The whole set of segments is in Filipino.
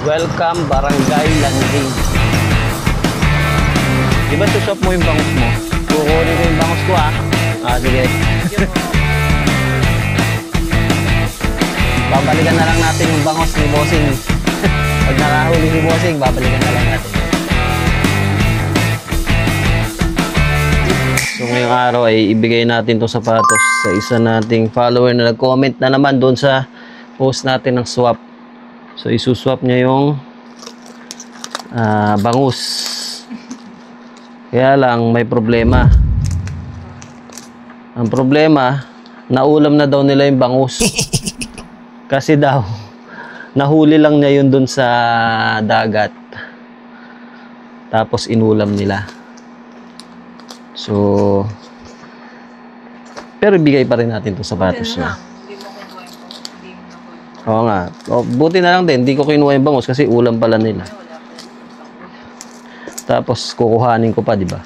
Welcome Barangay Landing. Di ba susop mo yung bangus mo? Kukunin ko yung bangus ko sige. Babalikan na lang natin yung bangus ni Bossing. Pag nakahuli si Bossing, babalikan na lang natin. So ngayong araw ay ibigay natin itong sapatos sa isa nating follower na nag-comment na naman doon sa post natin ng swap. So isuswap niya yung bangus. Kaya lang may problema. Ang problema, naulam na daw nila yung bangus. Kasi daw nahuli lang niya yun doon sa dagat. Tapos inulam nila. So pero ibigay pa rin natin 'tong sapatos niya. Oo nga. Buti na lang din, hindi ko kinuha yung bangus kasi ulam pala nila. Tapos kukuhanin ko pa, di ba?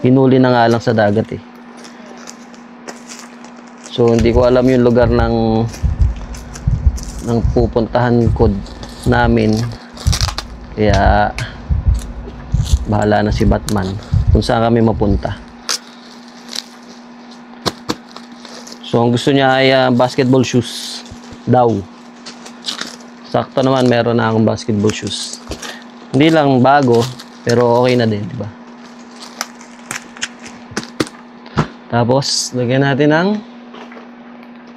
Hinuli na nga lang sa dagat eh. So hindi ko alam yung lugar ng pupuntahan ko namin. Kaya bahala na si Batman kung saan kami mapunta. So ang gusto niya ay basketball shoes daw. Sakto naman, meron na akong basketball shoes. Hindi lang bago, pero okay na din, di ba? Tapos, lagyan natin ng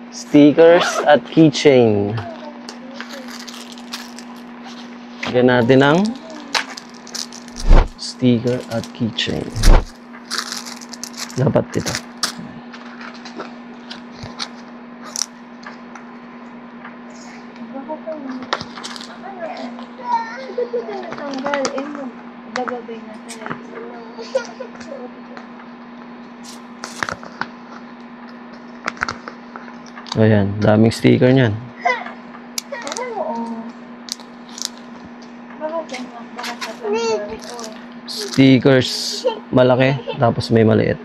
stickers at keychain. Lagyan natin ng sticker at keychain. Dapat ito. Ayan, daming sticker niyan. Stickers malaki, tapos may maliit.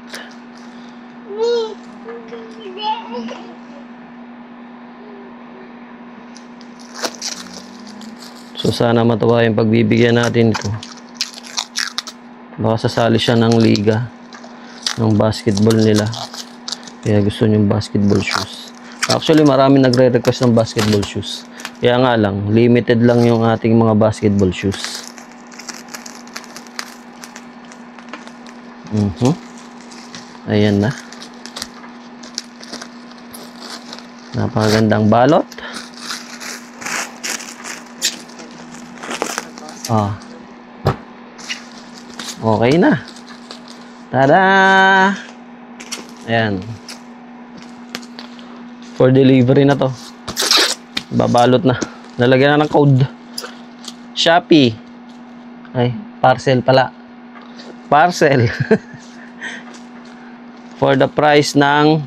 So sana matuwa yung pagbibigyan natin ito. Baka sasali siya ng liga ng basketball nila. Kaya gusto niyo basketball shoes. Actually, marami nagre-request ng basketball shoes. Kaya nga lang, limited lang yung ating mga basketball shoes. Ayan na. Napakagandang balot. Okay na. Tada! Ayan. For delivery na to. Babalot na. Nalagyan na ng code. Shopee. Ay, parcel pala. Parcel. For the price ng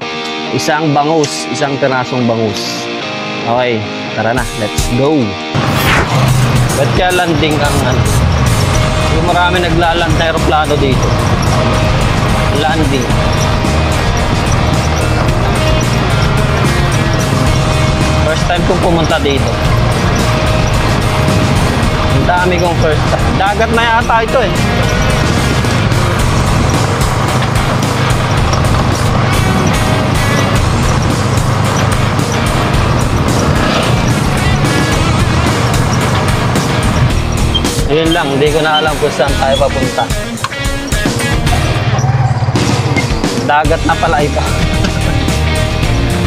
isang bangus. Isang pirasong bangus. Okay. Tara na. Let's go. Ba't kaya landing ang yung marami naglaland na aeroplano dito. Landing. First time kong pumunta dito. Ang dami kong first time. Dagat na yata ito eh. Yun lang, hindi ko na alam kung saan tayo papunta. Dagat na pala ito.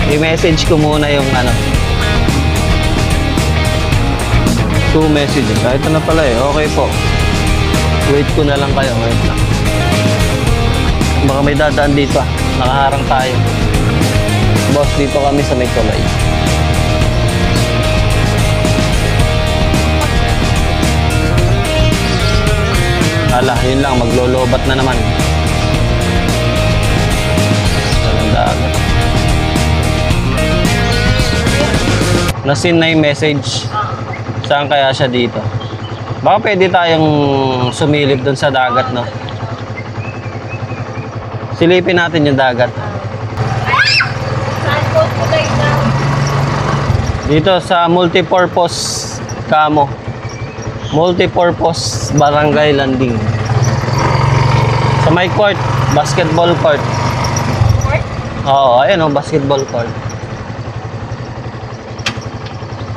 I-message ko muna yung 2 messages. Ito na pala eh. Okay po. Wait ko na lang kayo. Wait lang. Baka may dadaan dito Nakaharang tayo. Boss, dito kami sa may tulay. Ala, yun lang. Maglolobat na naman. Walang dagat. Nasin na yung message. Saan kaya siya dito? Baka pwede tayong sumilip dun sa dagat, no? Silipin natin yung dagat. Dito sa multipurpose camo. Multipurpose barangay landing. Sa may court, basketball court. Court? Oo, ayan o, basketball court.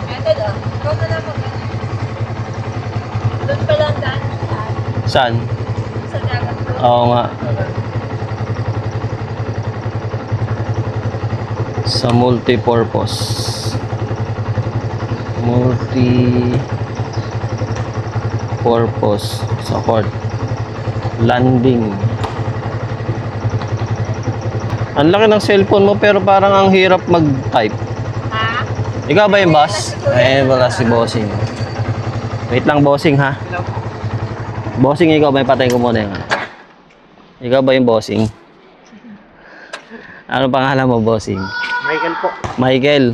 Ito daw. Ikaw na lang mag-ano. Doon pa lang daan. Saan? Sa dagat doon. Oo nga. Sa multipurpose. Multipurpose sa court. Landing. Ang laki ng cellphone mo pero parang ang hirap mag-type. Ha? Ikaw ba yung boss? Eh, wala si bossing. Wait lang, bossing ha. Bossing, ikaw ba yung patayin ko muna yung ikaw ba yung bossing? Ano pangalan mo, bossing? Michael po. Michael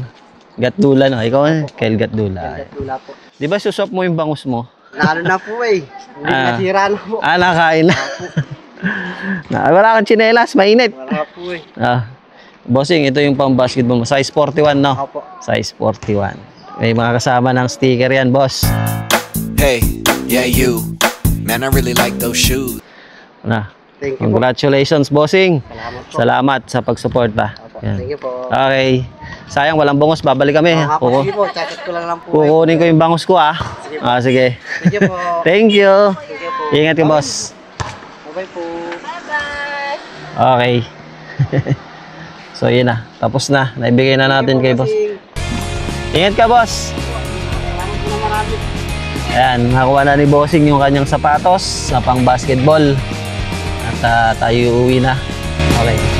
Gatdula, no? Ikaw eh? Kel Gatdula. Gatdula po. Di ba susop mo yung bangus mo? Lalo na po eh. Hindi nasira na po. Ah, nakain na. Wala kang tsinelas, mainit. Wala po eh. Bossing, ito yung pang basketball mo. Size 41, no? Opo. Size 41. May mga kasama ng sticker yan, boss. Hey, yeah you. Man, I really like those shoes. Thank you po. Congratulations, bossing. Salamat po. Salamat sa pagsuporta. Opo. Yan. Thank you po. Okay. Sayang, walang bangos. Babalik kami. Oo nga po. Kuku- Sige po. Chat ko lang po. Kukunin ko yung bangus ko, ah. Sige po. Sige. Thank you po. Thank you. Thank you po. Ingat ka, boss. Bye-bye po. Bye-bye! Okay. So, yun na. Tapos na. Naibigay na natin kay boss. Ingat ka, boss. Salamat po na marami. Ayan, nakuha na ni bossing yung kanyang sapatos sa pang basketball. At tayo uuwi na. Okay.